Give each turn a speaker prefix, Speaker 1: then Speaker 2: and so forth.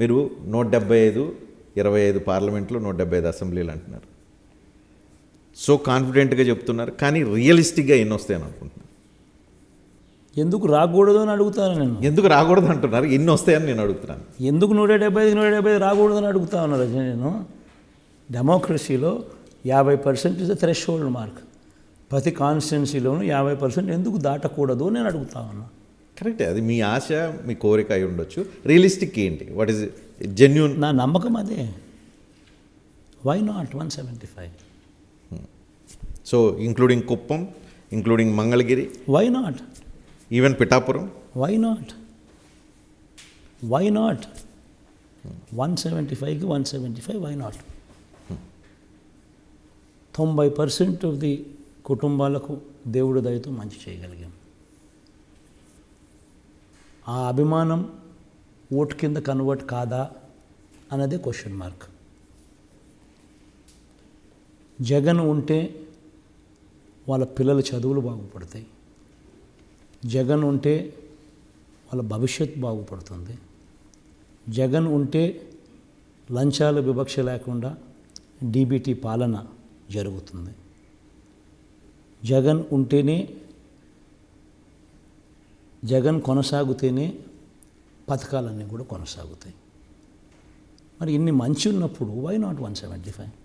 Speaker 1: మీరు 175 25 పార్లమెంట్లో 175 అసెంబ్లీలు అంటున్నారు. సో కాన్ఫిడెంట్గా చెప్తున్నారు, కానీ రియలిస్టిక్గా ఎన్ని వస్తాయని అనుకుంటున్నారు?
Speaker 2: ఎందుకు రాకూడదు అని అడుగుతాను నేను.
Speaker 1: ఎందుకు రాకూడదు అంటున్నారు, ఎన్ని వస్తాయని నేను అడుగుతున్నాను.
Speaker 2: ఎందుకు 175 రాకూడదు అని అడుగుతా ఉన్నారు నేను. డెమోక్రసీలో 50% is the thresh hold mark. ప్రతి కాన్స్టిట్యున్సీలోనూ 50% ఎందుకు దాటకూడదు నేను అడుగుతా ఉన్నా.
Speaker 1: కరెక్టే, అది మీ ఆశ, మీ కోరిక అయి ఉండొచ్చు. రియలిస్టిక్ ఏంటి? What is genuine?
Speaker 2: నా నమ్మకం అదే. Why not 175?
Speaker 1: So including Kuppam, including Mangalagiri,
Speaker 2: why not?
Speaker 1: Even Pithapuram,
Speaker 2: why not? Why not? 175కి 175, వై నాట్? 90% ఆఫ్ ది కుటుంబాలకు దేవుడి దయతో మంచి చేయగలిగాం. ఆ అభిమానం ఓటు కింద కన్వర్ట్ కాదా అన్నదే క్వశ్చన్ మార్క్. జగన్ ఉంటే వాళ్ళ పిల్లల చదువులు బాగుపడతాయి, జగన్ ఉంటే వాళ్ళ భవిష్యత్తు బాగుపడుతుంది, జగన్ ఉంటే లంచాల వివక్ష లేకుండా డీబీటీ పాలన జరుగుతుంది, జగన్ ఉంటేనే, జగన్ కొనసాగితేనే పథకాలన్నీ కూడా కొనసాగుతాయి. మరి ఇన్ని మంచి ఉన్నప్పుడు వై నాట్ 175?